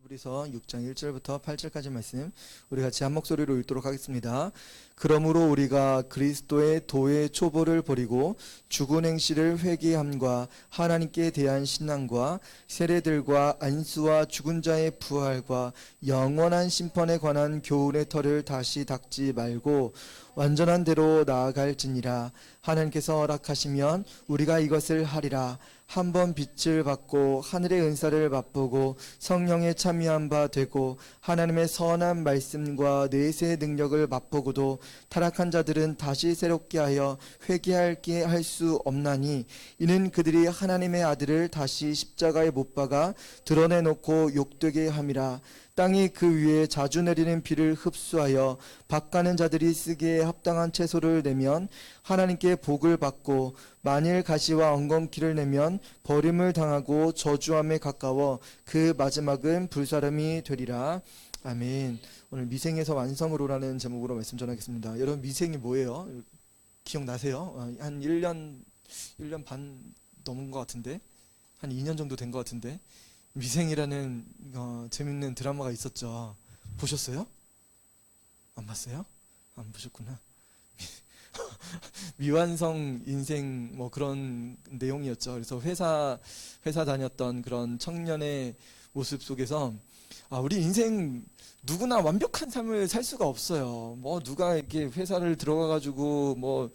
히브리서 6장 1절부터 8절까지 말씀 우리 같이 한 목소리로 읽도록 하겠습니다. 그러므로 우리가 그리스도의 도의 초보를 버리고 죽은 행실을 회개함과 하나님께 대한 신앙과 세례들과 안수와 죽은 자의 부활과 영원한 심판에 관한 교훈의 털을 다시 닦지 말고 완전한 대로 나아갈지니라. 하나님께서 허락하시면 우리가 이것을 하리라. 한번 빛을 받고 하늘의 은사를 맛보고 성령에 참여한 바 되고 하나님의 선한 말씀과 내세의 능력을 맛보고도 타락한 자들은 다시 새롭게 하여 회개하게 할 수 없나니 이는 그들이 하나님의 아들을 다시 십자가에 못 박아 드러내놓고 욕되게 함이라. 땅이 그 위에 자주 내리는 비를 흡수하여 밭가는 자들이 쓰기에 합당한 채소를 내면 하나님께 복을 받고 만일 가시와 엉겅퀴를 내면 버림을 당하고 저주함에 가까워 그 마지막은 불사름이 되리라. 아멘. 오늘 미생에서 완성으로라는 제목으로 말씀 전하겠습니다. 여러분, 미생이 뭐예요? 기억나세요? 한 1년 반 넘은 것 같은데, 한 2년 정도 된 것 같은데, 미생이라는 재밌는 드라마가 있었죠. 보셨어요? 안 봤어요? 안 보셨구나. 미완성 인생 뭐 그런 내용이었죠. 그래서 회사 다녔던 그런 청년의 모습 속에서 우리 인생 누구나 완벽한 삶을 살 수가 없어요. 뭐 누가 이렇게 회사를 들어가 가지고 뭐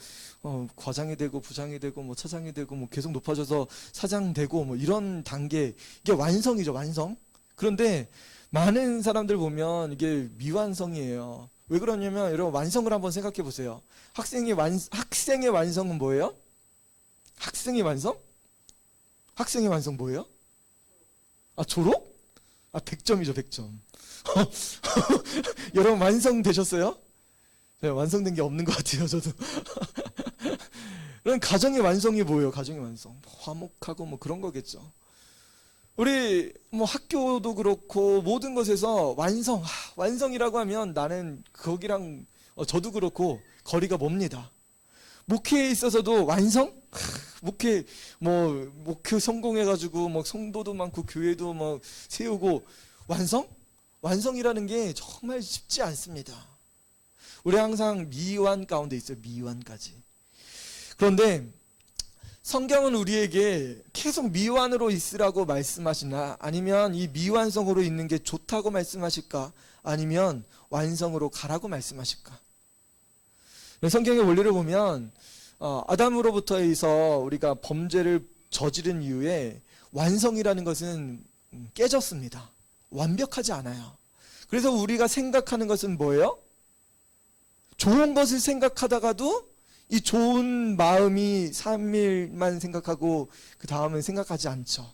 과장이 되고 부장이 되고 뭐 차장이 되고 뭐 계속 높아져서 사장 되고 뭐 이런 단계, 이게 완성이죠, 완성. 그런데 많은 사람들 보면 이게 미완성이에요. 왜 그러냐면 여러분, 완성을 한번 생각해 보세요. 학생의 완성은 뭐예요? 학생의 완성? 학생의 완성 뭐예요? 졸업? 100점이죠, 100점. 여러분, 완성되셨어요? 네, 완성된 게 없는 것 같아요, 저도. 그럼 가정의 완성이 뭐예요? 가정의 완성. 화목하고 뭐 그런 거겠죠. 우리 뭐 학교도 그렇고 모든 것에서 완성이라고 하면 나는 거기랑 저도 그렇고 거리가 멉니다. 목회에 있어서도 완성? 목회 성공해가지고 뭐 성도도 많고 교회도 뭐 세우고 완성이라는 게 정말 쉽지 않습니다. 우리 항상 미완 가운데 있어요. 미완까지. 그런데 성경은 우리에게 계속 미완으로 있으라고 말씀하시나, 아니면 이 미완성으로 있는 게 좋다고 말씀하실까, 아니면 완성으로 가라고 말씀하실까? 성경의 원리를 보면 아담으로부터 해서 우리가 범죄를 저지른 이후에 완성이라는 것은 깨졌습니다. 완벽하지 않아요. 그래서 우리가 생각하는 것은 뭐예요? 좋은 것을 생각하다가도 이 좋은 마음이 3일만 생각하고 그 다음은 생각하지 않죠.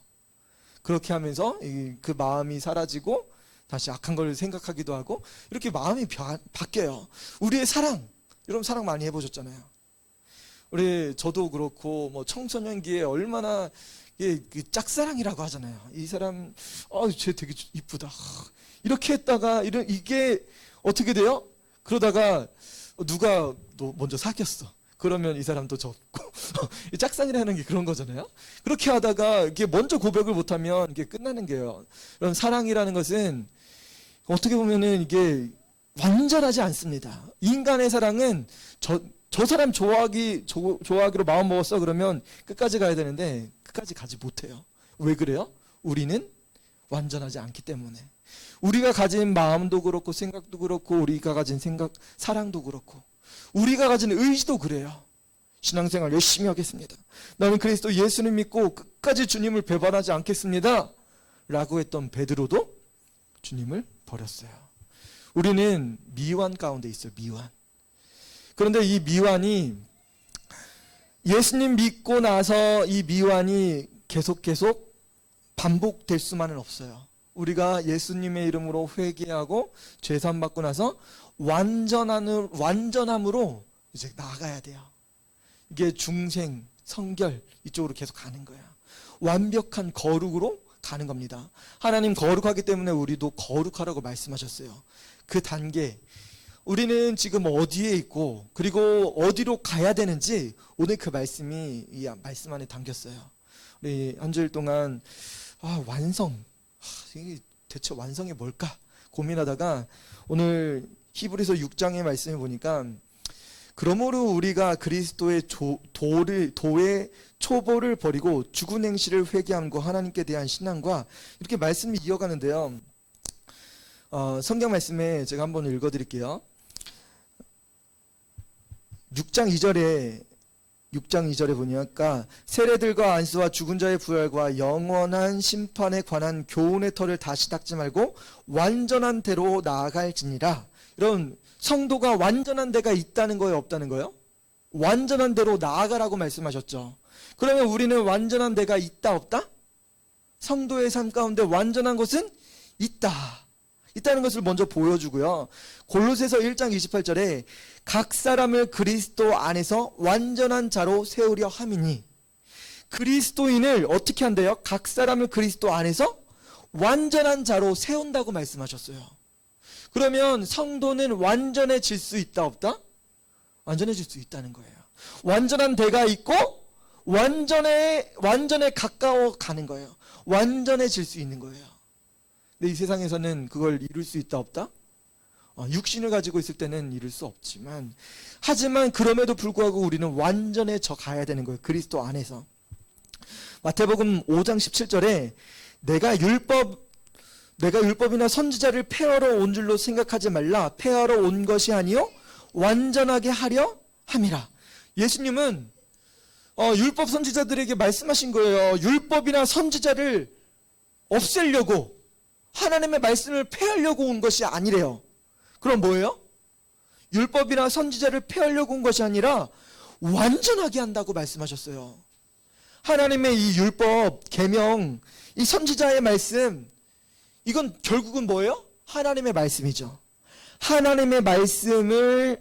그렇게 하면서 그 마음이 사라지고 다시 악한 걸 생각하기도 하고, 이렇게 마음이 바뀌어요. 우리의 사랑, 여러분 사랑 많이 해보셨잖아요. 저도 그렇고 뭐 청소년기에 얼마나 그 짝사랑이라고 하잖아요. 이 사람 쟤 되게 이쁘다 이렇게 했다가 이게 어떻게 돼요? 그러다가 누가 먼저 사귀었어. 그러면 이 사람도 접고 짝사랑이라는 게 그런 거잖아요. 그렇게 하다가 이게 먼저 고백을 못하면 이게 끝나는 거예요. 그럼 사랑이라는 것은 어떻게 보면은 이게 완전하지 않습니다. 인간의 사랑은 저 사람 좋아하기로 마음 먹었어 그러면 끝까지 가야 되는데 끝까지 가지 못해요. 왜 그래요? 우리는 완전하지 않기 때문에. 우리가 가진 마음도 그렇고 생각도 그렇고 우리가 가진 사랑도 그렇고 우리가 가진 의지도 그래요. 신앙생활 열심히 하겠습니다. 나는 그리스도 예수를 믿고 끝까지 주님을 배반하지 않겠습니다 라고 했던 베드로도 주님을 버렸어요. 우리는 미완 가운데 있어요. 미완. 그런데 이 미완이, 예수님 믿고 나서 이 미완이 계속 반복될 수만은 없어요. 우리가 예수님의 이름으로 회개하고 죄산 받고 나서 완전함으로 이제 나아가야 돼요. 이게 중생, 성결 이쪽으로 계속 가는 거야. 완벽한 거룩으로 가는 겁니다. 하나님 거룩하기 때문에 우리도 거룩하라고 말씀하셨어요. 그 단계, 우리는 지금 어디에 있고 그리고 어디로 가야 되는지 오늘 그 말씀이 이 말씀 안에 담겼어요. 우리 한 주일 동안 완성, 이게 대체 완성이 뭘까 고민하다가 오늘 히브리서 6장의 말씀을 보니까 그러므로 우리가 그리스도의 도의 초보를 버리고 죽은 행실을 회개함과 하나님께 대한 신앙과 이렇게 말씀이 이어가는데요. 성경 말씀에 제가 한번 읽어드릴게요. 6장 2절에 보니까 세례들과 안수와 죽은 자의 부활과 영원한 심판에 관한 교훈의 터를 다시 닦지 말고 완전한 대로 나아갈지니라. 이런 성도가 완전한 데가 있다는 거예요, 없다는 거예요? 완전한 대로 나아가라고 말씀하셨죠. 그러면 우리는 완전한 데가 있다, 없다? 성도의 삶 가운데 완전한 것은 있다는 것을 먼저 보여주고요. 골로새서 1장 28절에 각 사람을 그리스도 안에서 완전한 자로 세우려 함이니, 그리스도인을 어떻게 한대요? 각 사람을 그리스도 안에서 완전한 자로 세운다고 말씀하셨어요. 그러면 성도는 완전해질 수 있다, 없다? 완전해질 수 있다는 거예요. 완전한 데가 있고 완전에 가까워 가는 거예요. 완전해질 수 있는 거예요. 근데 이 세상에서는 그걸 이룰 수 있다, 없다? 육신을 가지고 있을 때는 이룰 수 없지만, 하지만 그럼에도 불구하고 우리는 완전해져 가야 되는 거예요. 그리스도 안에서. 마태복음 5장 17절에 내가 율법이나 선지자를 폐하러 온 줄로 생각하지 말라. 폐하러 온 것이 아니요 완전하게 하려 함이라. 예수님은 율법 선지자들에게 말씀하신 거예요. 율법이나 선지자를 없애려고, 하나님의 말씀을 폐하려고 온 것이 아니래요. 그럼 뭐예요? 율법이나 선지자를 폐하려고 온 것이 아니라 완전하게 한다고 말씀하셨어요. 하나님의 이 율법, 계명, 이 선지자의 말씀, 이건 결국은 뭐예요? 하나님의 말씀이죠. 하나님의 말씀을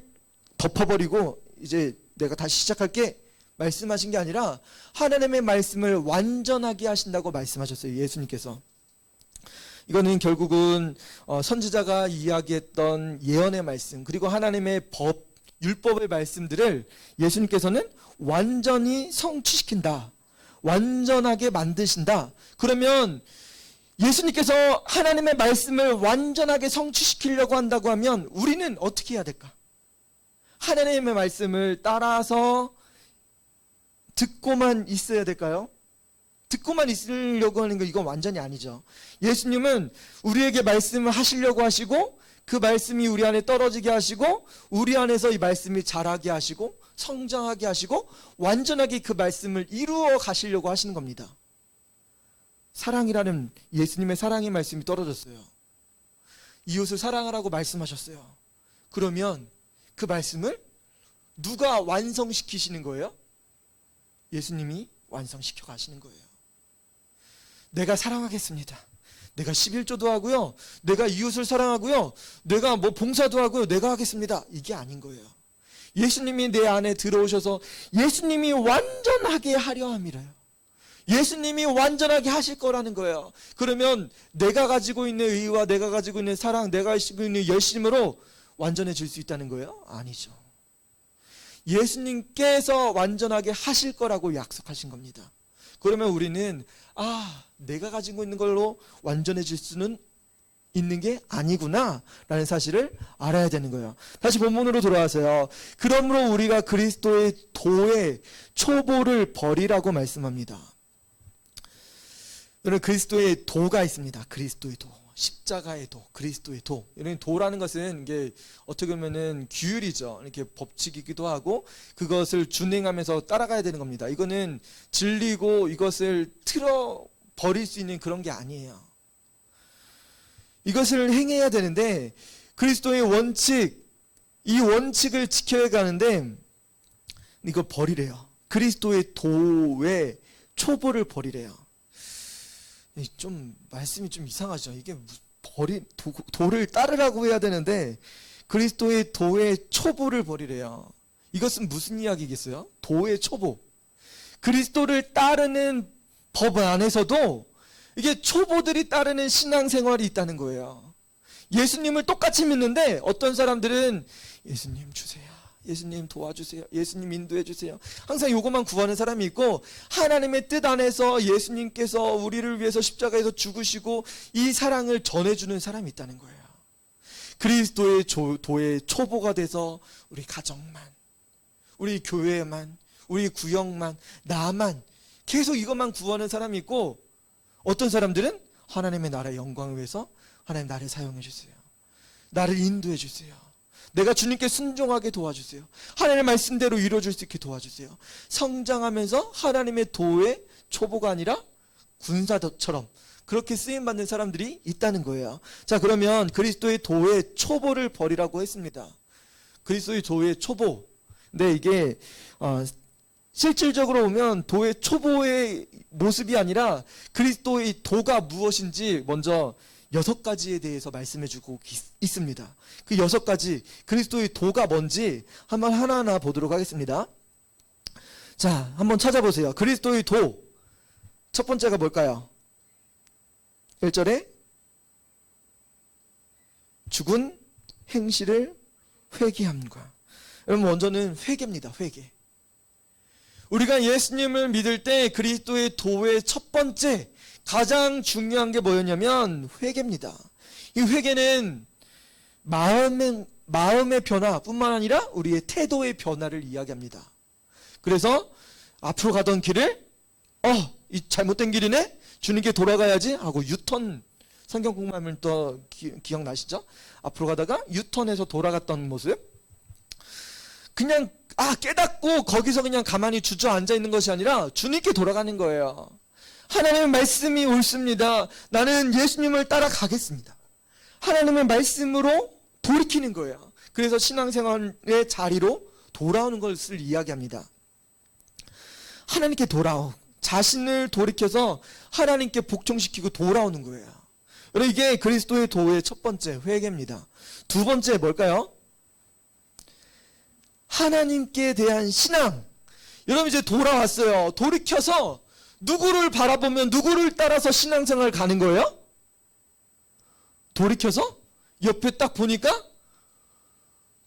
덮어버리고 이제 내가 다시 시작할게 말씀하신 게 아니라 하나님의 말씀을 완전하게 하신다고 말씀하셨어요. 예수님께서. 이거는 결국은 선지자가 이야기했던 예언의 말씀, 그리고 하나님의 법, 율법의 말씀들을 예수님께서는 완전히 성취시킨다, 완전하게 만드신다. 그러면 예수님께서 하나님의 말씀을 완전하게 성취시키려고 한다고 하면 우리는 어떻게 해야 될까? 하나님의 말씀을 따라서 듣고만 있어야 될까요? 듣고만 있으려고 하는 거, 이건 완전히 아니죠. 예수님은 우리에게 말씀을 하시려고 하시고, 그 말씀이 우리 안에 떨어지게 하시고, 우리 안에서 이 말씀이 자라게 하시고 성장하게 하시고 완전하게 그 말씀을 이루어 가시려고 하시는 겁니다. 사랑이라는 예수님의 사랑의 말씀이 떨어졌어요. 이웃을 사랑하라고 말씀하셨어요. 그러면 그 말씀을 누가 완성시키시는 거예요? 예수님이 완성시켜 가시는 거예요. 내가 사랑하겠습니다. 내가 11조도 하고요. 내가 이웃을 사랑하고요. 내가 봉사도 하고요. 내가 하겠습니다. 이게 아닌 거예요. 예수님이 내 안에 들어오셔서 예수님이 완전하게 하려 함이래요. 예수님이 완전하게 하실 거라는 거예요. 그러면 내가 가지고 있는 의와 내가 가지고 있는 사랑, 내가 가지고 있는 열심으로 완전해질 수 있다는 거예요? 아니죠. 예수님께서 완전하게 하실 거라고 약속하신 겁니다. 그러면 우리는 내가 가지고 있는 걸로 완전해질 수는 있는 게 아니구나 라는 사실을 알아야 되는 거예요. 다시 본문으로 돌아와서요. 그러므로 우리가 그리스도의 도의 초보를 버리라고 말씀합니다. 여러분, 그리스도의 도가 있습니다. 그리스도의 도, 십자가의 도, 그리스도의 도. 이런 도라는 것은 이게 어떻게 보면은 규율이죠. 이렇게 법칙이기도 하고 그것을 준행하면서 따라가야 되는 겁니다. 이거는 진리고 이것을 틀어 버릴 수 있는 그런 게 아니에요. 이것을 행해야 되는데 그리스도의 원칙, 이 원칙을 지켜야 가는데 이거 버리래요. 그리스도의 도의 초보를 버리래요. 좀 말씀이 좀 이상하죠. 이게 도를 따르라고 해야 되는데 그리스도의 도의 초보를 버리래요. 이것은 무슨 이야기겠어요? 도의 초보. 그리스도를 따르는 법 안에서도 이게 초보들이 따르는 신앙생활이 있다는 거예요. 예수님을 똑같이 믿는데 어떤 사람들은 예수님 주세요. 예수님 도와주세요. 예수님 인도해 주세요. 항상 요것만 구하는 사람이 있고, 하나님의 뜻 안에서 예수님께서 우리를 위해서 십자가에서 죽으시고 이 사랑을 전해주는 사람이 있다는 거예요. 그리스도의 도의 초보가 돼서 우리 가정만, 우리 교회만, 우리 구역만, 나만 계속 이것만 구하는 사람이 있고, 어떤 사람들은 하나님의 나라의 영광을 위해서 하나님 나를 사용해 주세요. 나를 인도해 주세요. 내가 주님께 순종하게 도와주세요. 하나님의 말씀대로 이루어질 수 있게 도와주세요. 성장하면서 하나님의 도의 초보가 아니라 군사처럼 그렇게 쓰임받는 사람들이 있다는 거예요. 자, 그러면 그리스도의 도의 초보를 버리라고 했습니다. 그리스도의 도의 초보. 근데 이게 실질적으로 보면 도의 초보의 모습이 아니라 그리스도의 도가 무엇인지 먼저 6가지에 대해서 말씀해 주고 있습니다. 그 6가지 그리스도의 도가 뭔지 한번 하나하나 보도록 하겠습니다. 자, 한번 찾아보세요. 그리스도의 도 첫 번째가 뭘까요? 1절에 죽은 행실을 회개함과. 여러분, 먼저는 회개입니다. 회개. 우리가 예수님을 믿을 때 그리스도의 도의 첫 번째 가장 중요한 게 뭐였냐면 회개입니다. 이 회개는 마음의 변화뿐만 아니라 우리의 태도의 변화를 이야기합니다. 그래서 앞으로 가던 길을 이 잘못된 길이네? 주님께 돌아가야지 하고 유턴, 성경 공부하면 또 기억나시죠? 앞으로 가다가 유턴해서 돌아갔던 모습. 그냥 깨닫고 거기서 그냥 가만히 주저앉아 있는 것이 아니라 주님께 돌아가는 거예요. 하나님의 말씀이 옳습니다. 나는 예수님을 따라가겠습니다. 하나님의 말씀으로 돌이키는 거예요. 그래서 신앙생활의 자리로 돌아오는 것을 이야기합니다. 하나님께 자신을 돌이켜서 하나님께 복종시키고 돌아오는 거예요. 여러분, 이게 그리스도의 도의 첫 번째 회개입니다. 두 번째 뭘까요? 하나님께 대한 신앙. 여러분, 이제 돌아왔어요. 돌이켜서 누구를 바라보면 누구를 따라서 신앙생활 가는 거예요? 돌이켜서 옆에 딱 보니까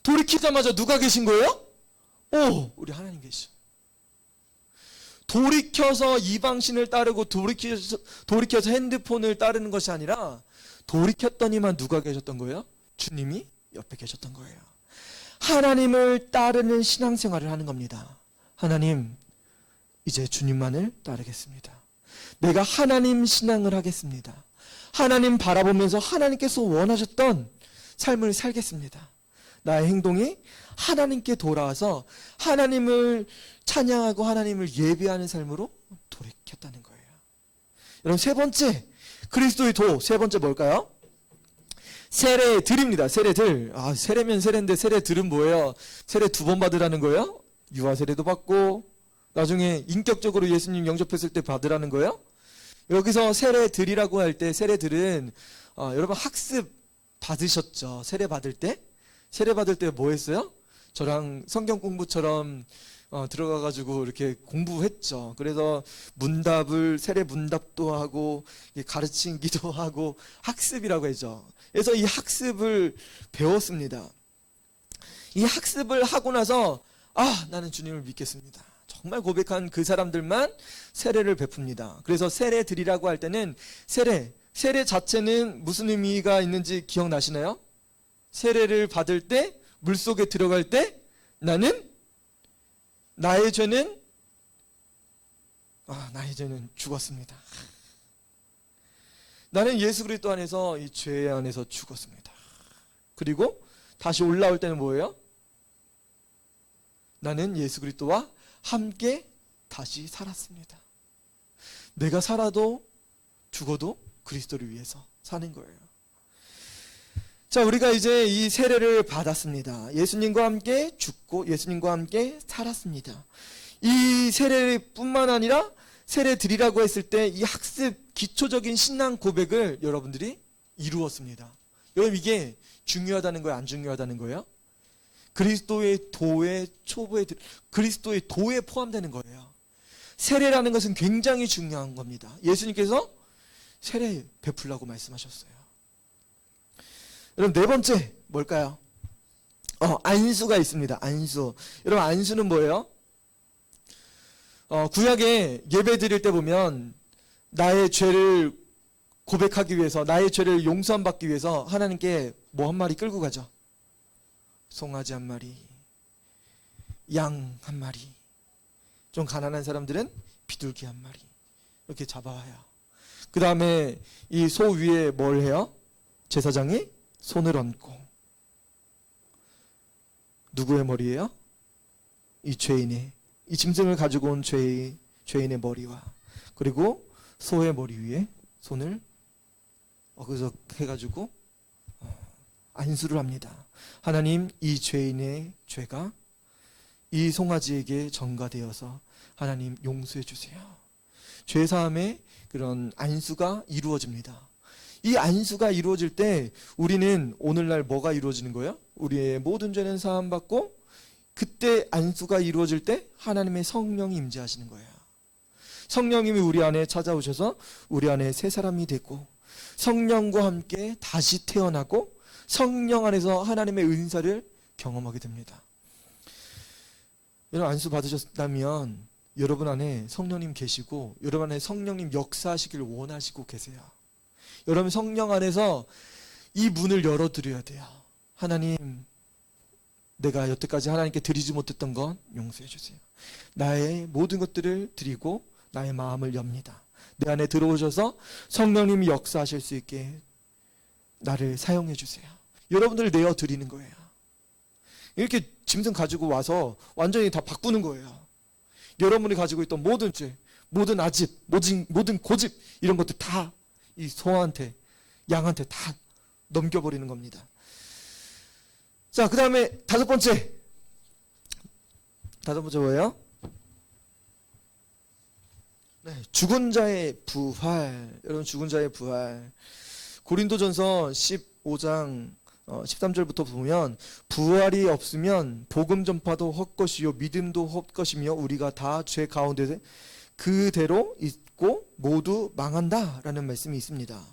돌이키자마자 누가 계신 거예요? 우리 하나님 계셔. 돌이켜서 이방신을 따르고 돌이켜서 핸드폰을 따르는 것이 아니라 돌이켰더니만 누가 계셨던 거예요? 주님이 옆에 계셨던 거예요. 하나님을 따르는 신앙생활을 하는 겁니다. 하나님, 이제 주님만을 따르겠습니다. 내가 하나님 신앙을 하겠습니다. 하나님 바라보면서 하나님께서 원하셨던 삶을 살겠습니다. 나의 행동이 하나님께 돌아와서 하나님을 찬양하고 하나님을 예배하는 삶으로 돌이켰다는 거예요. 여러분, 세 번째 그리스도의 도, 세 번째 뭘까요? 세례들입니다. 세례들. 세례면 세례인데 세례들은 뭐예요? 세례 2번 받으라는 거예요? 유아 세례도 받고 나중에 인격적으로 예수님 영접했을 때 받으라는 거예요? 여기서 세례들이라고 할 때 세례들은 여러분 학습 받으셨죠? 세례 받을 때 뭐 했어요? 저랑 성경 공부처럼 들어가가지고 이렇게 공부했죠. 그래서 세례 문답도 하고 가르치기도 하고 학습이라고 했죠. 그래서 이 학습을 배웠습니다. 이 학습을 하고 나서 나는 주님을 믿겠습니다. 정말 고백한 그 사람들만 세례를 베풉니다. 그래서 세례들이라고 할 때는 세례 자체는 무슨 의미가 있는지 기억나시나요? 세례를 받을 때, 물속에 들어갈 때 나의 죄는 죽었습니다. 나는 예수 그리스도 안에서 이 죄 안에서 죽었습니다. 그리고 다시 올라올 때는 뭐예요? 나는 예수 그리스도와 함께 다시 살았습니다. 내가 살아도 죽어도 그리스도를 위해서 사는 거예요. 자, 우리가 이제 이 세례를 받았습니다. 예수님과 함께 죽고 예수님과 함께 살았습니다. 이 세례뿐만 아니라 세례들이라고 했을 때 이 학습 기초적인 신앙 고백을 여러분들이 이루었습니다. 여러분, 이게 중요하다는 거예요? 안 중요하다는 거예요? 그리스도의 도의 그리스도의 도에 포함되는 거예요. 세례라는 것은 굉장히 중요한 겁니다. 예수님께서 세례 베풀라고 말씀하셨어요. 여러분, 네 번째 뭘까요? 안수가 있습니다. 안수. 여러분, 안수는 뭐예요? 구약에 예배 드릴 때 보면 나의 죄를 고백하기 위해서, 나의 죄를 용서함 받기 위해서 하나님께 뭐 한 마리 끌고 가죠. 송아지 한 마리, 양 한 마리, 좀 가난한 사람들은 비둘기 한 마리 이렇게 잡아와요. 그 다음에 이 소 위에 뭘 해요? 제사장이 손을 얹고, 누구의 머리예요? 이 죄인의, 이 짐승을 가지고 온 죄인의 머리와, 그리고 소의 머리 위에 손을 그래서 해가지고 안수를 합니다. 하나님, 이 죄인의 죄가 이 송아지에게 전가되어서 하나님 용서해 주세요. 죄사함의 그런 안수가 이루어집니다. 이 안수가 이루어질 때 우리는 오늘날 뭐가 이루어지는 거예요? 우리의 모든 죄는 사함받고, 그때 안수가 이루어질 때 하나님의 성령이 임재하시는 거예요. 성령님이 우리 안에 찾아오셔서 우리 안에 새 사람이 되고, 성령과 함께 다시 태어나고, 성령 안에서 하나님의 은사를 경험하게 됩니다. 여러분, 안수 받으셨다면 여러분 안에 성령님 계시고, 여러분 안에 성령님 역사하시길 원하시고 계세요. 여러분 성령 안에서 이 문을 열어드려야 돼요. 하나님, 내가 여태까지 하나님께 드리지 못했던 건 용서해 주세요. 나의 모든 것들을 드리고 나의 마음을 엽니다. 내 안에 들어오셔서 성령님이 역사하실 수 있게 나를 사용해 주세요. 여러분들을 내어드리는 거예요. 이렇게 짐승 가지고 와서 완전히 다 바꾸는 거예요. 여러분이 가지고 있던 모든 죄, 모든 아집, 모든 고집, 이런 것들 다 이 소한테, 양한테 다 넘겨버리는 겁니다. 자, 그 다음에 다섯 번째 뭐예요? 네, 죽은 자의 부활. 여러분, 죽은 자의 부활. 고린도전서 15장 13절부터 보면, 부활이 없으면 복음 전파도 헛것이요 믿음도 헛것이며 우리가 다 죄 가운데 그대로 있고 모두 망한다라는 말씀이 있습니다.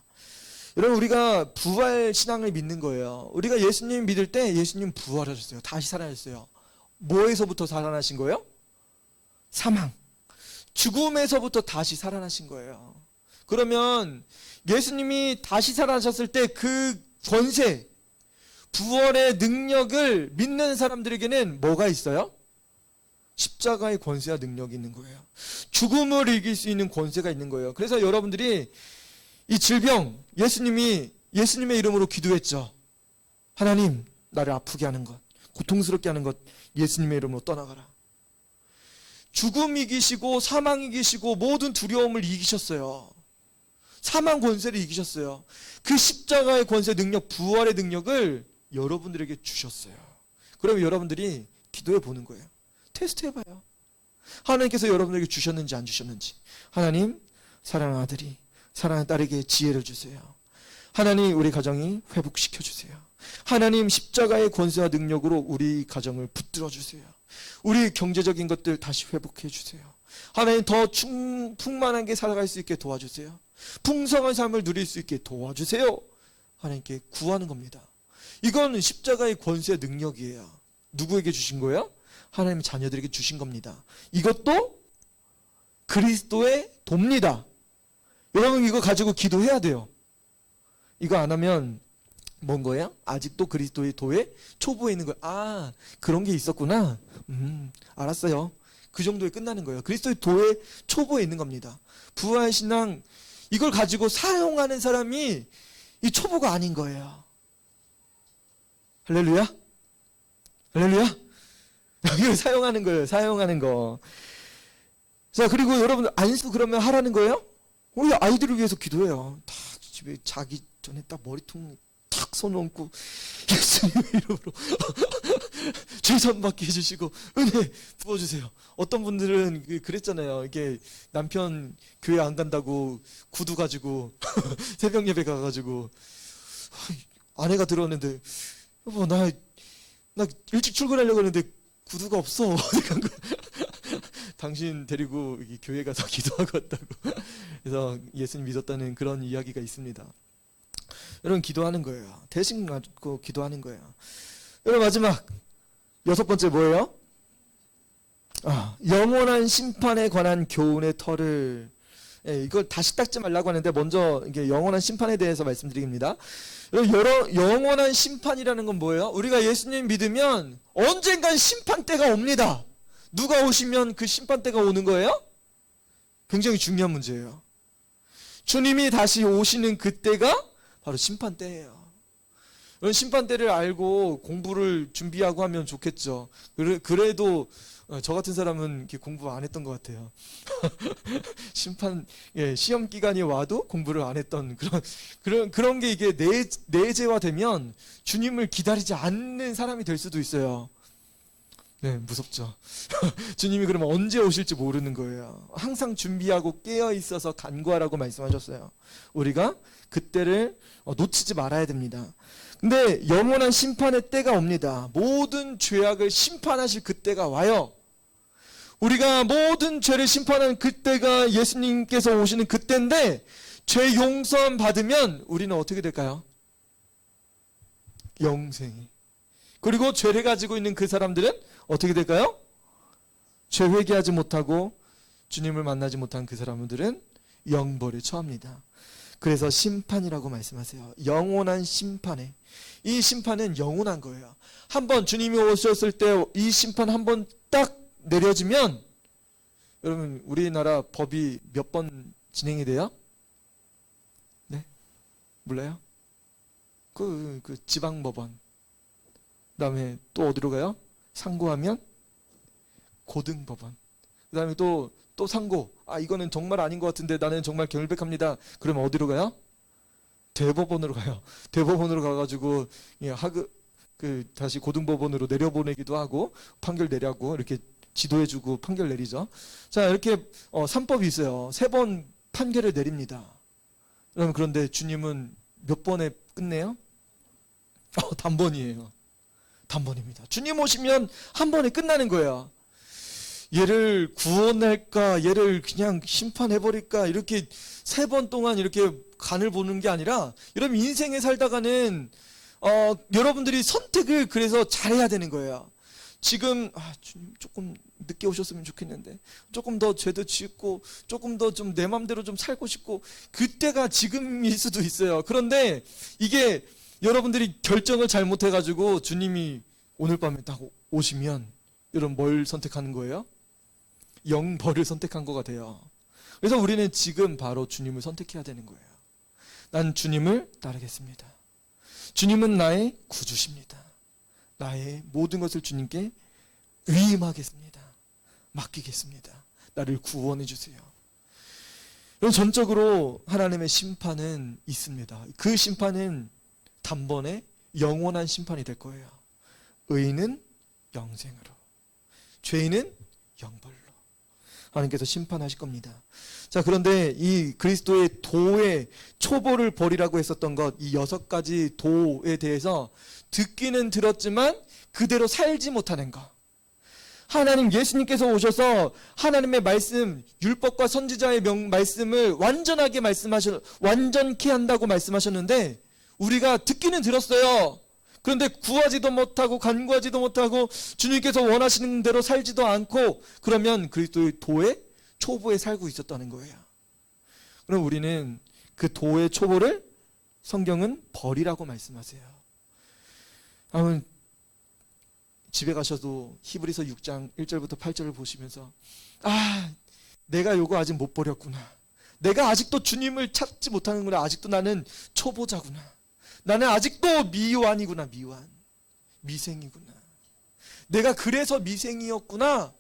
여러분, 우리가 부활 신앙을 믿는 거예요. 우리가 예수님 믿을 때 예수님 부활하셨어요. 다시 살아나셨어요. 뭐에서부터 살아나신 거예요? 사망, 죽음에서부터 다시 살아나신 거예요. 그러면 예수님이 다시 살아나셨을 때 그 권세, 부활의 능력을 믿는 사람들에게는 뭐가 있어요? 십자가의 권세와 능력이 있는 거예요. 죽음을 이길 수 있는 권세가 있는 거예요. 그래서 여러분들이 이 질병, 예수님의 이름으로 기도했죠. 하나님, 나를 아프게 하는 것, 고통스럽게 하는 것 예수님의 이름으로 떠나가라. 죽음 이기시고 사망 이기시고 모든 두려움을 이기셨어요. 사망 권세를 이기셨어요. 그 십자가의 권세 능력, 부활의 능력을 여러분들에게 주셨어요. 그러면 여러분들이 기도해 보는 거예요. 테스트 해봐요. 하나님께서 여러분들에게 주셨는지 안 주셨는지. 하나님, 사랑하는 아들이, 사랑하는 딸에게 지혜를 주세요. 하나님, 우리 가정이 회복시켜 주세요. 하나님, 십자가의 권세와 능력으로 우리 가정을 붙들어 주세요. 우리 경제적인 것들 다시 회복해 주세요. 하나님, 더 풍만하게 살아갈 수 있게 도와주세요. 풍성한 삶을 누릴 수 있게 도와주세요. 하나님께 구하는 겁니다. 이건 십자가의 권세의 능력이에요. 누구에게 주신 거예요? 하나님 자녀들에게 주신 겁니다. 이것도 그리스도의 도입니다. 여러분, 이거 가지고 기도해야 돼요. 이거 안 하면 뭔 거예요? 아직도 그리스도의 도의 초보에 있는 거예요. 아, 그런 게 있었구나. 알았어요. 그 정도에 끝나는 거예요. 그리스도의 도의 초보에 있는 겁니다. 부활신앙, 이걸 가지고 사용하는 사람이 이 초보가 아닌 거예요. 할렐루야? 할렐루야? 이걸 사용하는 거예요. 사용하는 거. 자, 그리고 여러분, 안수 그러면 하라는 거예요? 우리 아이들을 위해서 기도해요. 다 집에 자기 전에 딱 머리통 탁 손 얹고 예수님의 이름으로 죄산 받게 해주시고 은혜 부어주세요. 어떤 분들은 그랬잖아요. 이게 남편 교회 안 간다고 구두 가지고 새벽 예배 가가지고 아내가 들어왔는데, 여보, 나 일찍 출근하려고 했는데 구두가 없어. 당신 데리고 교회 가서 기도하고 왔다고. 그래서 예수님 믿었다는 그런 이야기가 있습니다. 여러분, 기도하는 거예요. 대신 가지고 기도하는 거예요. 여러분 마지막 6번째 뭐예요? 영원한 심판에 관한 교훈의 털을, 이걸 다시 닦지 말라고 하는데 먼저 이게 영원한 심판에 대해서 말씀드립니다. 영원한 심판이라는 건 뭐예요? 우리가 예수님 믿으면 언젠간 심판 때가 옵니다. 누가 오시면 그 심판 때가 오는 거예요? 굉장히 중요한 문제예요. 주님이 다시 오시는 그때가 바로 심판 때예요. 그런 심판 때를 알고 공부를 준비하고 하면 좋겠죠. 그래도 저 같은 사람은 이렇게 공부 안 했던 것 같아요. 시험 기간이 와도 공부를 안 했던 그런 게 이게 내재화되면 주님을 기다리지 않는 사람이 될 수도 있어요. 네, 무섭죠. 주님이 그러면 언제 오실지 모르는 거예요. 항상 준비하고 깨어 있어서 간구하라고 말씀하셨어요. 우리가 그때를 놓치지 말아야 됩니다. 근데 영원한 심판의 때가 옵니다. 모든 죄악을 심판하실 그때가 와요. 우리가 모든 죄를 심판하는 그때가 예수님께서 오시는 그때인데, 죄 용서함 받으면 우리는 어떻게 될까요? 영생이. 그리고 죄를 가지고 있는 그 사람들은 어떻게 될까요? 죄 회개하지 못하고 주님을 만나지 못한 그 사람들은 영벌에 처합니다. 그래서 심판이라고 말씀하세요. 영원한 심판에. 이 심판은 영원한 거예요. 한번 주님이 오셨을 때 이 심판 한번 딱 내려지면, 여러분 우리나라 법이 몇 번 진행이 돼요? 네? 몰라요? 그 지방법원. 그다음에 또 어디로 가요? 상고하면 고등법원. 그다음에 또 상고. 이거는 정말 아닌 것 같은데 나는 정말 결백합니다. 그러면 어디로 가요? 대법원으로 가요. 대법원으로 가가지고 다시 고등법원으로 내려보내기도 하고 판결 내라고 이렇게 지도해주고 판결 내리죠. 자, 이렇게 3법이 있어요. 3번 판결을 내립니다. 그런데 주님은 몇 번에 끝내요? 단번이에요. 단번입니다. 주님 오시면 한 번에 끝나는 거예요. 얘를 구원할까, 얘를 그냥 심판해버릴까, 이렇게 3번 동안 이렇게 간을 보는 게 아니라, 여러분 인생에 살다가는 여러분들이 선택을 그래서 잘해야 되는 거예요. 지금 주님 조금 늦게 오셨으면 좋겠는데, 조금 더 죄도 짓고 조금 더 좀 내 맘대로 좀 살고 싶고, 그때가 지금일 수도 있어요. 그런데 이게 여러분들이 결정을 잘못해가지고 주님이 오늘 밤에 딱 오시면 여러분 뭘 선택하는 거예요? 영벌을 선택한 거가 돼요. 그래서 우리는 지금 바로 주님을 선택해야 되는 거예요. 난 주님을 따르겠습니다. 주님은 나의 구주십니다. 나의 모든 것을 주님께 위임하겠습니다. 맡기겠습니다. 나를 구원해 주세요. 그럼 전적으로 하나님의 심판은 있습니다. 그 심판은 단번에 영원한 심판이 될 거예요. 의인은 영생으로, 죄인은 영벌로 하나님께서 심판하실 겁니다. 자, 그런데 이 그리스도의 도의 초보를 버리라고 했었던 것, 이 6가지 도에 대해서 듣기는 들었지만 그대로 살지 못하는 것. 하나님 예수님께서 오셔서 하나님의 말씀, 율법과 선지자의 말씀을 완전하게 완전케 한다고 말씀하셨는데, 우리가 듣기는 들었어요. 그런데 구하지도 못하고 간구하지도 못하고 주님께서 원하시는 대로 살지도 않고, 그러면 그리스도의 도의 초보에 살고 있었다는 거예요. 그럼 우리는 그 도의 초보를 성경은 버리라고 말씀하세요. 아무튼 집에 가셔도 히브리서 6장 1절부터 8절을 보시면서, 내가 요거 아직 못 버렸구나. 내가 아직도 주님을 찾지 못하는구나. 아직도 나는 초보자구나. 나는 아직도 미완이구나. 미생이구나. 내가 그래서 미생이었구나.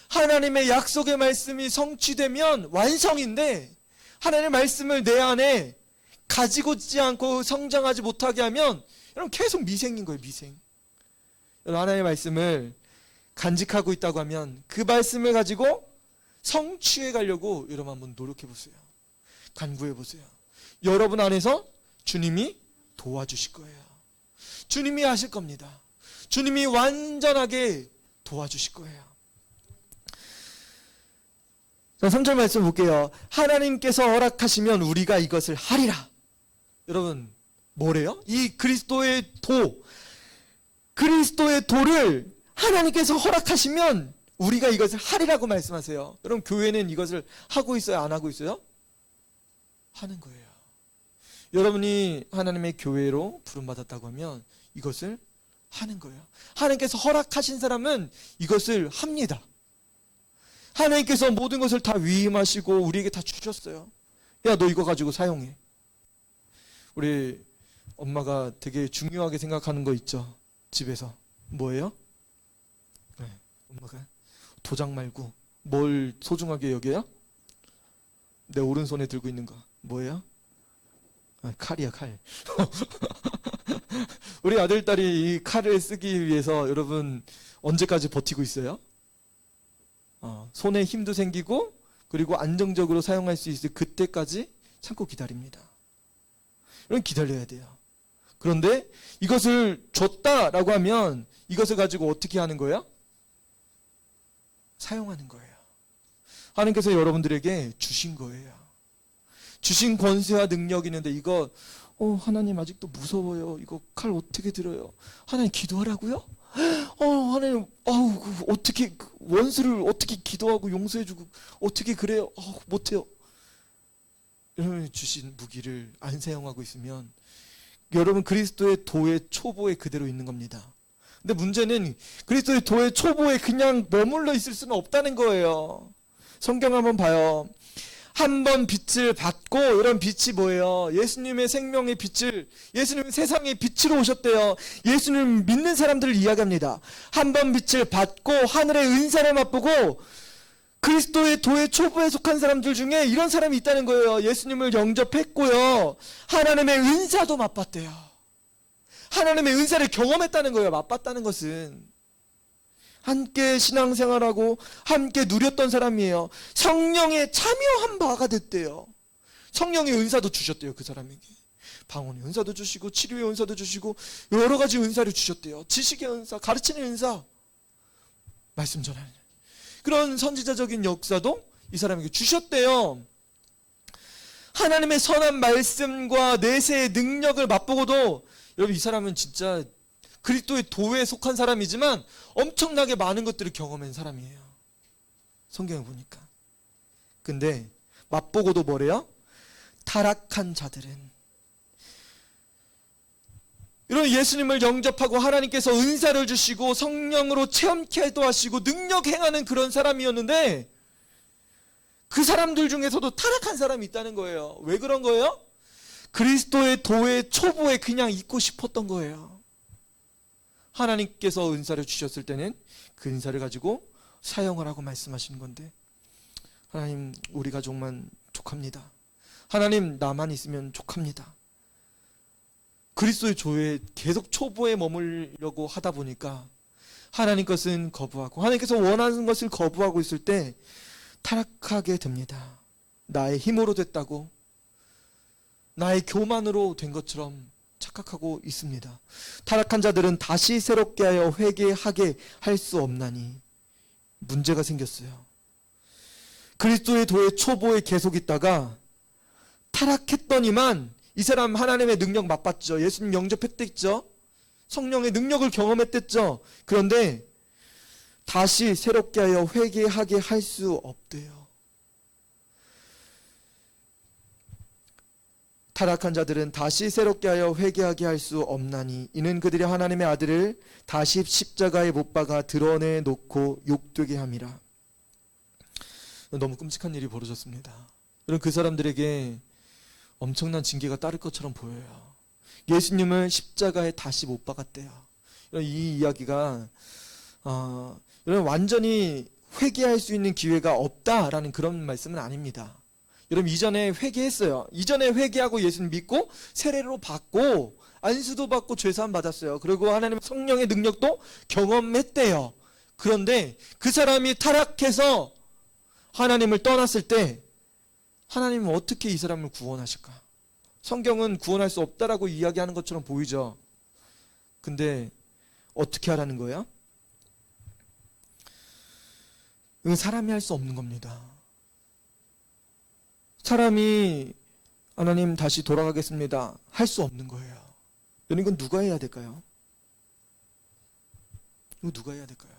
하나님의 약속의 말씀이 성취되면 완성인데, 하나님의 말씀을 내 안에 가지고 있지 않고 성장하지 못하게 하면 여러분 계속 미생인 거예요. 미생. 여러분 하나님의 말씀을 간직하고 있다고 하면 그 말씀을 가지고 성취해 가려고 여러분 한번 노력해 보세요. 간구해 보세요. 여러분 안에서 주님이 도와주실 거예요. 주님이 하실 겁니다. 주님이 완전하게 도와주실 거예요. 자, 3절 말씀 볼게요. 하나님께서 허락하시면 우리가 이것을 하리라. 여러분 뭐래요? 이 그리스도의 도, 그리스도의 도를 하나님께서 허락하시면 우리가 이것을 하리라고 말씀하세요. 여러분, 교회는 이것을 하고 있어요? 안 하고 있어요? 하는 거예요. 여러분이 하나님의 교회로 부름받았다고 하면 이것을 하는 거예요. 하나님께서 허락하신 사람은 이것을 합니다. 하나님께서 모든 것을 다 위임하시고 우리에게 다 주셨어요. 야, 너 이거 가지고 사용해. 우리 엄마가 되게 중요하게 생각하는 거 있죠? 집에서. 뭐예요? 네, 엄마가 도장 말고 뭘 소중하게 여겨요? 내 오른손에 들고 있는 거 뭐예요? 칼이야, 칼. 우리 아들딸이 이 칼을 쓰기 위해서 여러분 언제까지 버티고 있어요? 손에 힘도 생기고 그리고 안정적으로 사용할 수 있을 그때까지 참고 기다립니다. 여러분, 기다려야 돼요. 그런데 이것을 줬다라고 하면 이것을 가지고 어떻게 하는 거예요? 사용하는 거예요. 하나님께서 여러분들에게 주신 거예요. 주신 권세와 능력이 있는데 이거 하나님 아직도 무서워요. 이거 칼 어떻게 들어요? 하나님 기도하라고요? 하나님 어떻게 원수를 어떻게 기도하고 용서해주고 어떻게 그래요? 못해요. 여러분이 주신 무기를 안 사용하고 있으면 여러분 그리스도의 도의 초보에 그대로 있는 겁니다. 근데 문제는 그리스도의 도의 초보에 그냥 머물러 있을 수는 없다는 거예요. 성경 한번 봐요. 한 번 빛을 받고, 이런 빛이 뭐예요? 예수님의 생명의 빛을, 예수님은 세상의 빛으로 오셨대요. 예수님 믿는 사람들을 이야기합니다. 한 번 빛을 받고 하늘의 은사를 맛보고 그리스도의 도의 초보에 속한 사람들 중에 이런 사람이 있다는 거예요. 예수님을 영접했고요, 하나님의 은사도 맛봤대요. 하나님의 은사를 경험했다는 거예요. 맛봤다는 것은 함께 신앙생활하고 함께 누렸던 사람이에요. 성령에 참여한 바가 됐대요. 성령의 은사도 주셨대요. 그 사람에게 방언의 은사도 주시고 치료의 은사도 주시고 여러 가지 은사를 주셨대요. 지식의 은사, 가르치는 은사, 말씀 전하는 그런 선지자적인 역사도 이 사람에게 주셨대요. 하나님의 선한 말씀과 내세의 능력을 맛보고도, 여러분, 이 사람은 진짜 그리스도의 도에 속한 사람이지만 엄청나게 많은 것들을 경험한 사람이에요. 성경을 보니까. 근데 맛보고도 뭐래요? 타락한 자들은, 이런 예수님을 영접하고 하나님께서 은사를 주시고 성령으로 체험케도 하시고 능력 행하는 그런 사람이었는데 그 사람들 중에서도 타락한 사람이 있다는 거예요. 왜 그런 거예요? 그리스도의 도의 초보에 그냥 있고 싶었던 거예요. 하나님께서 은사를 주셨을 때는 그 은사를 가지고 사용하라고 말씀하시는 건데, 하나님 우리 가족만 족합니다. 하나님 나만 있으면 족합니다. 그리스도의 조에 계속 초보에 머물려고 하다 보니까 하나님 것은 거부하고, 하나님께서 원하는 것을 거부하고 있을 때 타락하게 됩니다. 나의 힘으로 됐다고, 나의 교만으로 된 것처럼 착각하고 있습니다. 타락한 자들은 다시 새롭게 하여 회개하게 할 수 없나니, 문제가 생겼어요. 그리스도의 도의 초보에 계속 있다가 타락했더니만 이 사람 하나님의 능력 맛봤죠. 예수님 영접했댔죠. 성령의 능력을 경험했댔죠. 그런데 다시 새롭게 하여 회개하게 할 수 없대요. 타락한 자들은 다시 새롭게 하여 회개하게 할 수 없나니, 이는 그들이 하나님의 아들을 다시 십자가에 못 박아 드러내 놓고 욕되게 함이라. 너무 끔찍한 일이 벌어졌습니다. 여러분, 그 사람들에게 엄청난 징계가 따를 것처럼 보여요. 예수님을 십자가에 다시 못 박았대요. 이 이야기가 여러분 완전히 회개할 수 있는 기회가 없다라는 그런 말씀은 아닙니다. 여러분, 이전에 회개했어요. 이전에 회개하고 예수님 믿고 세례로 받고 안수도 받고 죄사함 받았어요. 그리고 하나님의 성령의 능력도 경험했대요. 그런데 그 사람이 타락해서 하나님을 떠났을 때 하나님은 어떻게 이 사람을 구원하실까? 성경은 구원할 수 없다라고 이야기하는 것처럼 보이죠. 근데 어떻게 하라는 거예요? 이건 사람이 할 수 없는 겁니다. 사람이 하나님 다시 돌아가겠습니다 할 수 없는 거예요. 이건 누가 해야 될까요? 이거 누가 해야 될까요?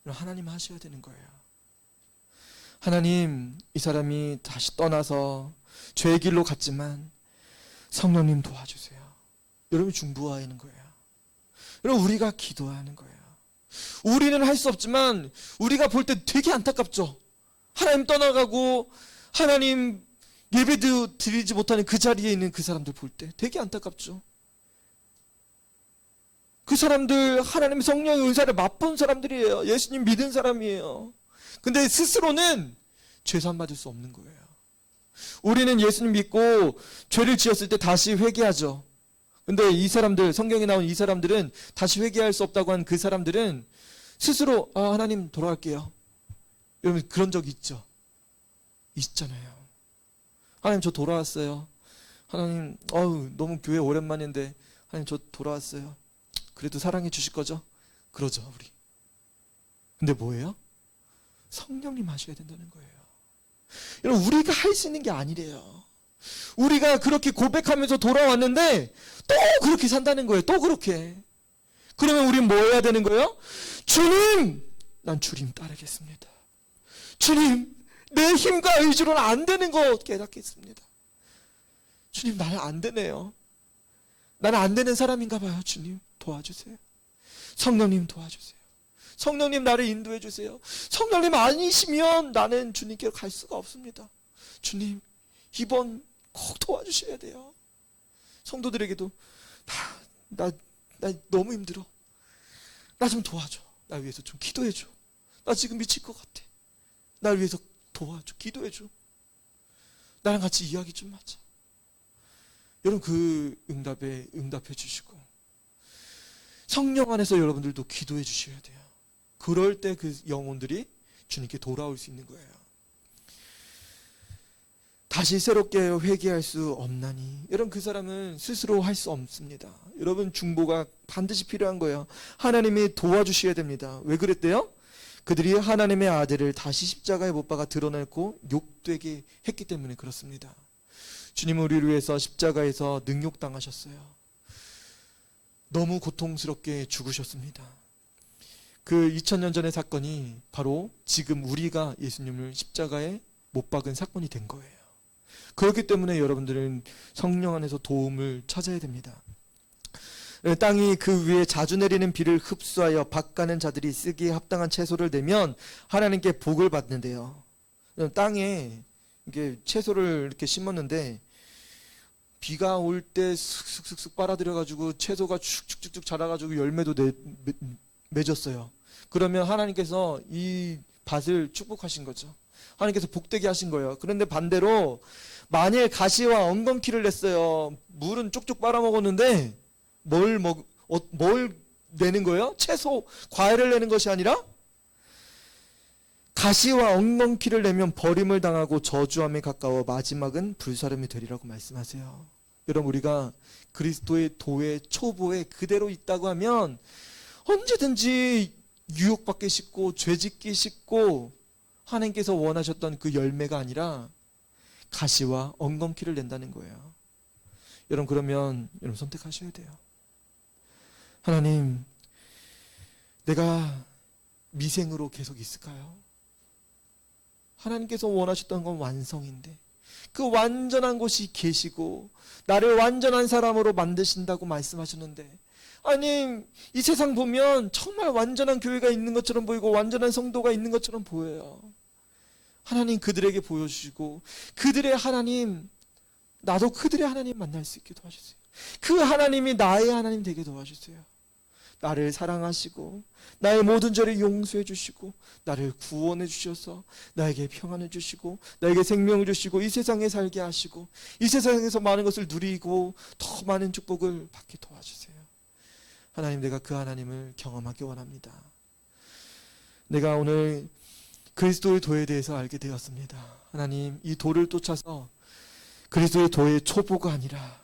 하나님 하셔야 되는 거예요. 하나님, 이 사람이 다시 떠나서 죄의 길로 갔지만 성령님 도와주세요. 여러분이 중보하는 거예요. 여러분, 우리가 기도하는 거예요. 우리는 할 수 없지만 우리가 볼 때 되게 안타깝죠. 하나님 떠나가고 하나님 예배도 드리지 못하는 그 자리에 있는 그 사람들 볼 때 되게 안타깝죠. 그 사람들 하나님의 성령의 은사를 맛본 사람들이에요. 예수님 믿은 사람이에요. 근데 스스로는 죄산 받을 수 없는 거예요. 우리는 예수님 믿고 죄를 지었을 때 다시 회개하죠. 근데 이 사람들, 성경에 나온 이 사람들은 다시 회개할 수 없다고 한 그 사람들은 스스로 하나님 돌아갈게요. 여러분 그런 적 있죠? 있잖아요. 하나님 저 돌아왔어요. 하나님 너무 교회 오랜만인데 하나님 저 돌아왔어요. 그래도 사랑해 주실 거죠? 그러죠 우리. 근데 뭐예요? 성령님 하셔야 된다는 거예요. 여러분 우리가 할 수 있는 게 아니래요. 우리가 그렇게 고백하면서 돌아왔는데 또 그렇게 산다는 거예요. 또 그렇게. 그러면 우리는 뭐 해야 되는 거예요? 주님, 난 주님 따르겠습니다. 주님, 내 힘과 의지로는 안 되는 거 깨닫겠습니다. 주님, 나는 안 되네요. 나는 안 되는 사람인가 봐요. 주님 도와주세요. 성령님 도와주세요. 성령님 나를 인도해 주세요. 성령님 아니시면 나는 주님께로 갈 수가 없습니다. 주님, 이번 꼭 도와주셔야 돼요. 성도들에게도 나 너무 힘들어. 나 좀 도와줘. 나 위해서 좀 기도해줘. 나 지금 미칠 것 같아. 날 위해서 도와줘. 기도해줘. 나랑 같이 이야기 좀 하자. 여러분 그 응답에 응답해 주시고 성령 안에서 여러분들도 기도해 주셔야 돼요. 그럴 때 그 영혼들이 주님께 돌아올 수 있는 거예요. 다시 새롭게 회개할 수 없나니. 여러분 그 사람은 스스로 할 수 없습니다. 여러분 중보가 반드시 필요한 거예요. 하나님이 도와주셔야 됩니다. 왜 그랬대요? 그들이 하나님의 아들을 다시 십자가에 못 박아 드러내고 욕되게 했기 때문에 그렇습니다. 주님은 우리를 위해서 십자가에서 능욕당하셨어요. 너무 고통스럽게 죽으셨습니다. 그 2000년 전의 사건이 바로 지금 우리가 예수님을 십자가에 못 박은 사건이 된 거예요. 그렇기 때문에 여러분들은 성령 안에서 도움을 찾아야 됩니다. 땅이 그 위에 자주 내리는 비를 흡수하여 밭가는 자들이 쓰기에 합당한 채소를 내면 하나님께 복을 받는데요. 땅에 이게 채소를 이렇게 심었는데 비가 올 때 슥슥슥슥 빨아들여가지고 채소가 쭉쭉쭉 자라가지고 열매도 맺었어요. 그러면 하나님께서 이 밭을 축복하신 거죠. 하나님께서 복되게 하신 거예요. 그런데 반대로 만일 가시와 엉겅퀴를 냈어요. 물은 쪽쪽 빨아먹었는데 뭘 내는 거예요? 채소, 과일을 내는 것이 아니라 가시와 엉겅퀴를 내면 버림을 당하고 저주함에 가까워 마지막은 불사름이 되리라고 말씀하세요. 여러분 우리가 그리스도의 도의 초보에 그대로 있다고 하면 언제든지 유혹받기 쉽고 죄짓기 쉽고 하나님께서 원하셨던 그 열매가 아니라 가시와 엉겅퀴를 낸다는 거예요. 여러분 그러면 여러분 선택하셔야 돼요. 하나님, 내가 미생으로 계속 있을까요? 하나님께서 원하셨던 건 완성인데 그 완전한 곳이 계시고 나를 완전한 사람으로 만드신다고 말씀하셨는데 하나님, 이 세상 보면 정말 완전한 교회가 있는 것처럼 보이고 완전한 성도가 있는 것처럼 보여요. 하나님 그들에게 보여주시고 그들의 하나님, 나도 그들의 하나님 만날 수 있게 도와주세요. 그 하나님이 나의 하나님 되게 도와주세요. 나를 사랑하시고 나의 모든 죄를 용서해 주시고 나를 구원해 주셔서 나에게 평안을 주시고 나에게 생명을 주시고 이 세상에 살게 하시고 이 세상에서 많은 것을 누리고 더 많은 축복을 받게 도와주세요. 하나님, 내가 그 하나님을 경험하기 원합니다. 내가 오늘 그리스도의 도에 대해서 알게 되었습니다. 하나님, 이 도를 쫓아서 그리스도의 도의 초보가 아니라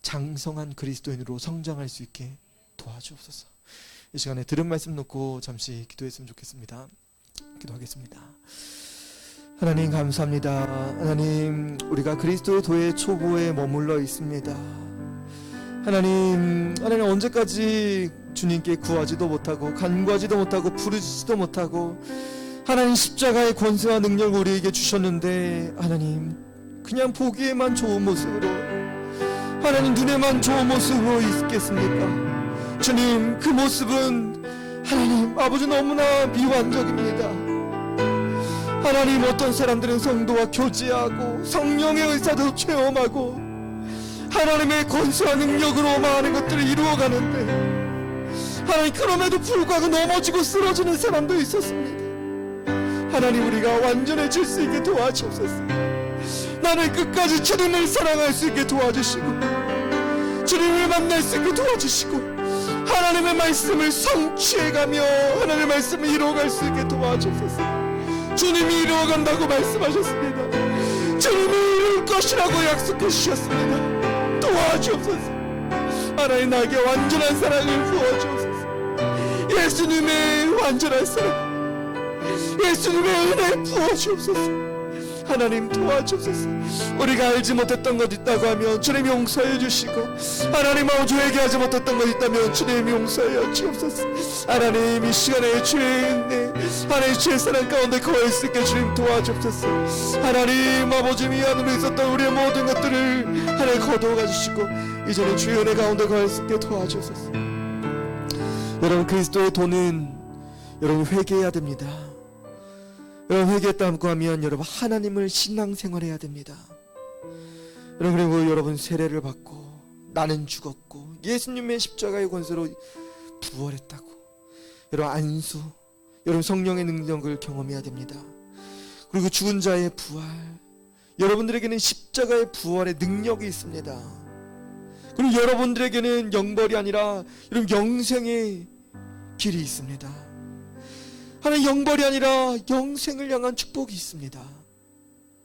장성한 그리스도인으로 성장할 수 있게 도와주옵소서. 이 시간에 들은 말씀 놓고 잠시 기도했으면 좋겠습니다. 기도하겠습니다. 하나님 감사합니다. 하나님, 우리가 그리스도의 도의 초보에 머물러 있습니다. 하나님 언제까지 주님께 구하지도 못하고 간구하지도 못하고 부르짖지도 못하고 하나님 십자가의 권세와 능력을 우리에게 주셨는데 하나님 그냥 보기에만 좋은 모습으로 하나님 눈에만 좋은 모습으로 있겠습니까? 주님 그 모습은 하나님 아버지 너무나 미완적입니다. 하나님 어떤 사람들은 성도와 교제하고 성령의 의사도 체험하고 하나님의 권세와 능력으로 많은 것들을 이루어가는데 하나님 그럼에도 불구하고 넘어지고 쓰러지는 사람도 있었습니다. 하나님 우리가 완전해질 수 있게 도와주옵소서. 나를 끝까지 주님을 사랑할 수 있게 도와주시고 주님을 만날 수 있게 도와주시고 하나님의 말씀을 성취해가며 하나님의 말씀을 이루어갈 수 있게 도와주옵소서. 주님이 이루어간다고 말씀하셨습니다. 주님이 이룰 것이라고 약속해 주셨습니다. 도와주옵소서. 하나님 나에게 완전한 사랑을 부어주옵소서. 예수님의 완전한 사랑 예수님의 은혜 부어주옵소서. 하나님 도와주옵소서. 우리가 알지 못했던 것 있다고 하면 주님 용서해 주시고 하나님 아버지 회개하지 못했던 것 있다면 주님 용서해 주옵소서. 하나님 이 시간에 주의 은혜 하나님 주의 사랑 가운데 거할 수 있게 주님 도와주옵소서. 하나님 아버지 미안으로 있었던 우리의 모든 것들을 하나님 거두어 주시고 이제는 주의 은혜 가운데 거할 수 있게 도와주옵소서. 여러분 그리스도의 도는 여러분 회개해야 됩니다. 여러분 회개했다고 하면 여러분 하나님을 신앙생활해야 됩니다. 여러분 그리고 여러분 세례를 받고 나는 죽었고 예수님의 십자가의 권세로 부활했다고 여러분 안수 여러분 성령의 능력을 경험해야 됩니다. 그리고 죽은 자의 부활 여러분들에게는 십자가의 부활의 능력이 있습니다. 그리고 여러분들에게는 영벌이 아니라 여러분 영생의 길이 있습니다. 하나님 영벌이 아니라 영생을 향한 축복이 있습니다.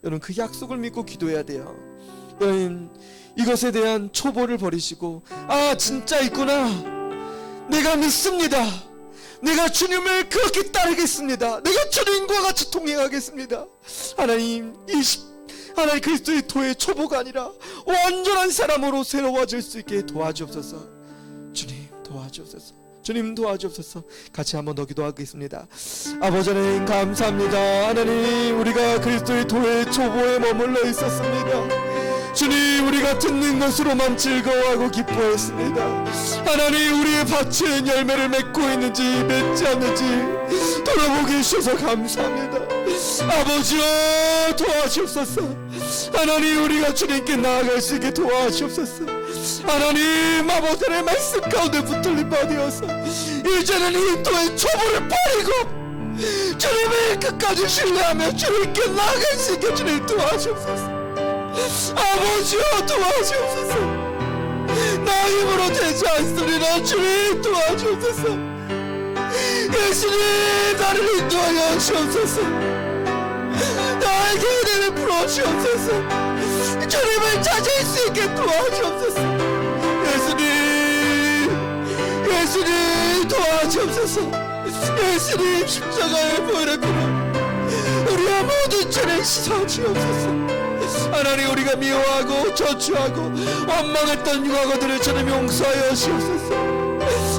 여러분 그 약속을 믿고 기도해야 돼요. 여러분 이것에 대한 초보를 버리시고 아 진짜 있구나 내가 믿습니다. 내가 주님을 그렇게 따르겠습니다. 내가 주님과 같이 동행하겠습니다. 하나님 하나님 그리스도의 도의 초보가 아니라 완전한 사람으로 새로워질 수 있게 도와주옵소서. 주님 도와주옵소서. 주님 도와주옵소서. 같이 한번 더 기도하겠습니다. 아버지 하나님 감사합니다. 하나님 우리가 그리스도의 도의 초보에 머물러 있었습니다. 주님 우리가 듣는 것으로만 즐거워하고 기뻐했습니다. 하나님 우리의 밭에 열매를 맺고 있는지 맺지 않는지 돌아보게 해주셔서 감사합니다. 아버지여 도와주옵소서. 하나님 우리가 주님께 나아갈 수 있게 도와주옵소서. 하나님 아버지의 말씀 가운데 붙들림 받으어서 이제는 이 도의 초보를 버리고 주님을 끝까지 신뢰하며 주님께 나아갈 수 있게 주님 도와주옵소서. 아버지여 도와주옵소서. 나 힘으로 되지 않습니다. 주님 도와주옵소서. 예수님 나를 인도하여 주옵소서. 나에게 은혜를 풀어주옵소서. 주님을 찾을 수 있게 도와주옵소서. 예수님 도와주옵소서. 예수님 십자가의 보혈의 피로 우리의 모든 죄를 씻어주옵소서. 하나님 우리가 미워하고 저주하고 원망했던 과거들을 주님 용서하여 주옵소서.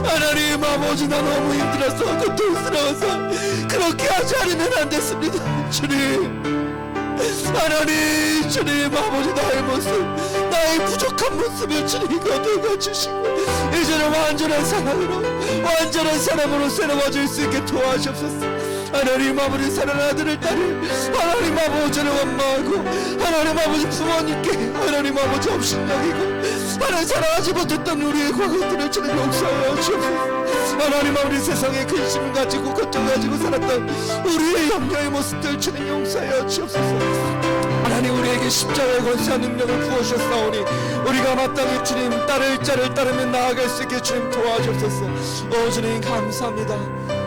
하나님 아버지 나 너무 힘들어서 고통스러워서 그렇게 하지 않으면 안 됐습니다. 주님 하나님 주님 아버지 나의 모습 나의 부족한 모습을 주님 거두어 주시고 이제는 완전한 사람으로 새로워질 수 있게 도와주옵소서. 하나님 아버지 사랑하는 아들을 딸을 하나님 아버지를 원망하고 하나님 아버지 부모님께 하나님 아버지 업신여기고 하나님 사랑하지 못했던 우리의 과거들을 주님 용서하여 주옵소서. 하나님 아버지 세상에 근심 가지고 걱정 가지고 살았던 우리의 염려의 모습들 주님 용서하여 주옵소서. 하나님 우리에게 십자가의 권세와 능력을 부어주셨사오니 우리가 마땅히 주님 따를 자를 따르며 나아갈 수 있게 주님 도와주옵소서. 주님 감사합니다.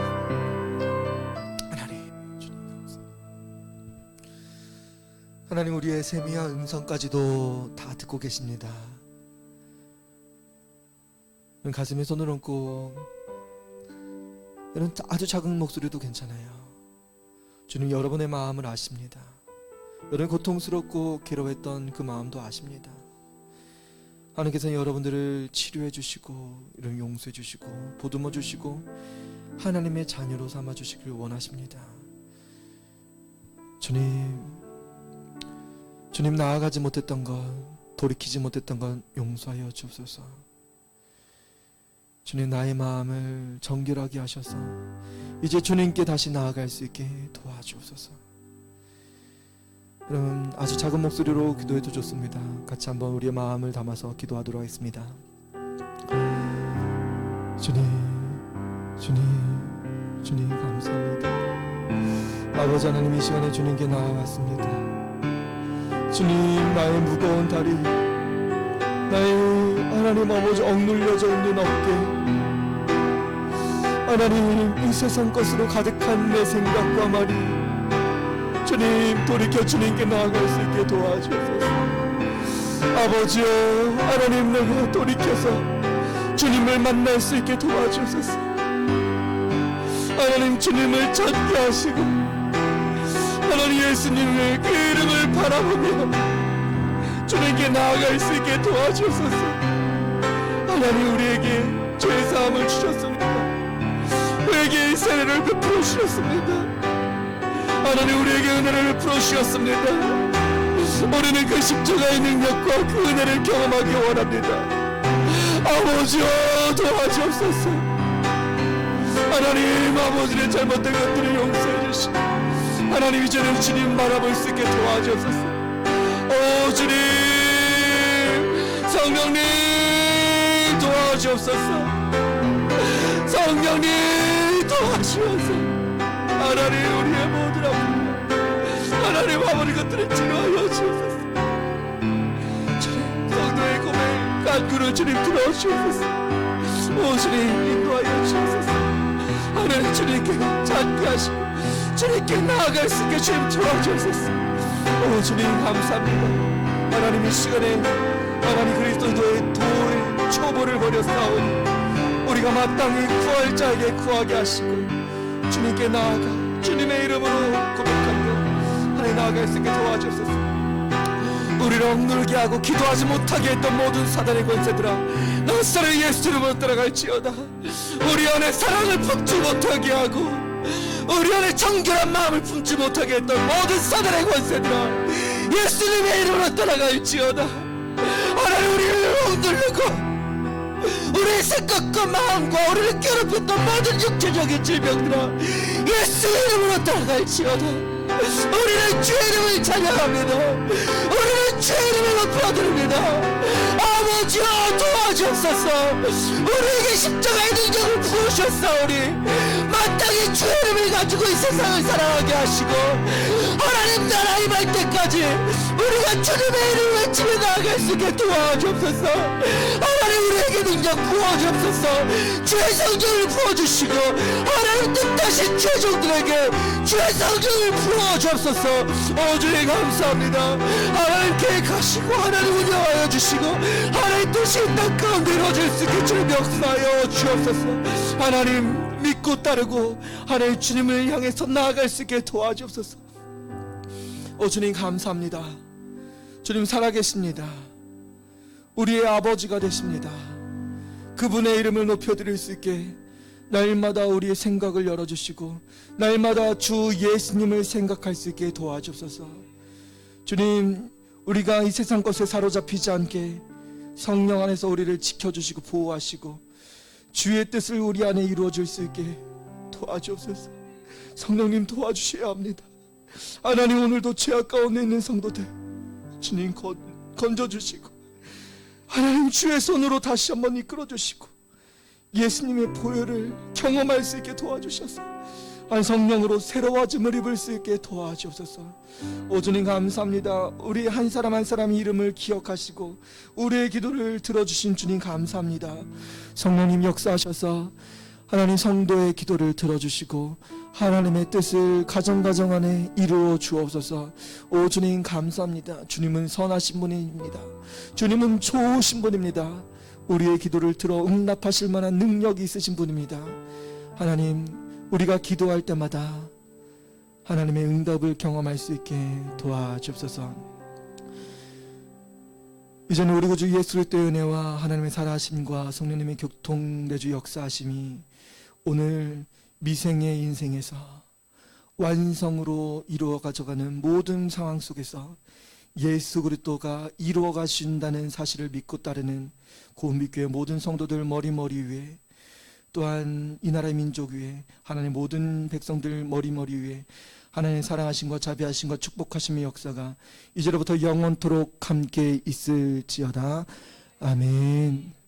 하나님 우리의 세미한 음성까지도 다 듣고 계십니다. 가슴에 손을 얹고 아주 작은 목소리도 괜찮아요. 주님 여러분의 마음을 아십니다. 여러분 고통스럽고 괴로웠던 그 마음도 아십니다. 하나님께서는 여러분들을 치료해 주시고 이런 용서해 주시고 보듬어 주시고 하나님의 자녀로 삼아 주시길 원하십니다. 주님 나아가지 못했던 것, 돌이키지 못했던 것 용서하여 주옵소서. 주님 나의 마음을 정결하게 하셔서 이제 주님께 다시 나아갈 수 있게 도와주옵소서. 여러분 아주 작은 목소리로 기도해도 좋습니다. 같이 한번 우리의 마음을 담아서 기도하도록 하겠습니다. 주님 감사합니다. 아버지 하나님, 이 시간에 주님께 나아왔습니다. 주님, 나의 무거운 다리, 나의 하나님 아버지 억눌려져 있는 어깨, 하나님 이 세상 것으로 가득한 내 생각과 말이 주님 돌이켜 주님께 나아갈 수 있게 도와주소서. 아버지여, 하나님 내가 돌이켜서 주님을 만날 수 있게 도와주소서. 하나님 주님을 찾게 하시고 하나님 예수님의 그 이름을 바라보며 주님께 나아갈 수 있게 도와주소서. 하나님 우리에게 죄사함을 주셨습니다. 우리에게 세례를 베풀어 주셨습니다. 하나님 우리에게 은혜를 베풀어 주셨습니다. 우리는 그 십자가의 능력과 그 은혜를 경험하기 원합니다. 아버지여 도와주옵소서. 하나님 아버지의 잘못된 것들을 용서해 주시고 하나님 이제는 주님 바라볼 수 있게 도와주옵소서. 오 주님, 성령님 도와주옵소서. 성령님 도와주옵소서. 하나님 우리의 모든 아픔 하나님 아버지 것들을 치료하여 주옵소서. 주님 성도의 고백 간구를 주님 들어주옵소서. 오 주님 인도하여 주옵소서. 하나님 주님께 찾게 하시고 주님께 나아갈 수 있게 주님 도와주옵소서. 오 주님 감사합니다. 하나님 이 시간에 하나님 그리스도의 도의 초보를 버려 싸우니 우리가 마땅히 구할 자에게 구하게 하시고 주님께 나아가 주님의 이름으로 고백하며 하나님 나아갈 수 있게 도와주옵소서. 우리를 억누르게 하고 기도하지 못하게 했던 모든 사단의 권세들아, 나사렛 예수 이름으로 따라갈지어다. 우리 안에 사랑을 품지 못하게 하고 우리 안에 정결한 마음을 품지 못하게 했던 모든 사단의 권세들아, 예수님의 이름으로 따라갈지어다. 하나님 우리를 억누르고 우리의 생각과 마음과 우리를 괴롭혔던 모든 육체적인 질병들아, 예수 이름으로 따라갈지어다. 우리는 주의 이름을 찬양합니다. 우리는 주의 이름을 높여드립니다. 아버지여 도와주옵소서. 우리에게 십자가의 능력을 부으셨사오니 마땅히 주의 이름을 가지고 이 세상을 살아가게 하시고 하나님 나라 임할 때까지 우리가 주님의 이름을 외치며 나아갈 수 있게 도와주옵소서. 하나님 우리에게 능력 부어주옵소서. 주의 성령을 부어주시고 하나님 뜻하신 주의 종들에게 주의 성령을 부어주옵소서. 오 주님 감사합니다. 하나님 계획하시고 하나님 운영하여 주시고 하나님 뜻이 땅 가운데 이루어질 수 있게 주님 역사하여 주옵소서. 하나님 믿고 따르고 하나님 주님을 향해서 나아갈 수 있게 도와주옵소서. 오 주님 감사합니다. 주님 살아계십니다. 우리의 아버지가 되십니다. 그분의 이름을 높여드릴 수 있게 날마다 우리의 생각을 열어주시고 날마다 주 예수님을 생각할 수 있게 도와주옵소서. 주님 우리가 이 세상 것에 사로잡히지 않게 성령 안에서 우리를 지켜주시고 보호하시고 주의 뜻을 우리 안에 이루어질 수 있게 도와주옵소서. 성령님 도와주셔야 합니다. 하나님 오늘도 죄악 가운데 있는 성도들 주님 건져주시고 하나님 주의 손으로 다시 한번 이끌어주시고 예수님의 보혈을 경험할 수 있게 도와주셔서 성령으로 새로워짐을 입을 수 있게 도와주옵소서. 오 주님 감사합니다. 우리 한 사람 한 사람 이름을 기억하시고 우리의 기도를 들어주신 주님 감사합니다. 성령님 역사하셔서 하나님 성도의 기도를 들어주시고 하나님의 뜻을 가정 안에 이루어 주옵소서. 오 주님 감사합니다. 주님은 선하신 분입니다. 주님은 좋으신 분입니다. 우리의 기도를 들어 응답하실 만한 능력이 있으신 분입니다. 하나님 우리가 기도할 때마다 하나님의 응답을 경험할 수 있게 도와주옵소서. 이제는 우리 구주 예수 그리스도의 은혜와 하나님의 살아하심과 성령님의 교통내주 역사하심이 오늘 미생의 인생에서 완성으로 이루어 가져가는 모든 상황 속에서 예수 그리스도가 이루어 가신다는 사실을 믿고 따르는 고은빛교회 모든 성도들 머리머리 위에, 또한 이 나라의 민족 위에, 하나님의 모든 백성들 머리머리 위에 하나님의 사랑하심과 자비하심과 축복하심의 역사가 이제로부터 영원토록 함께 있을지어다. 아멘.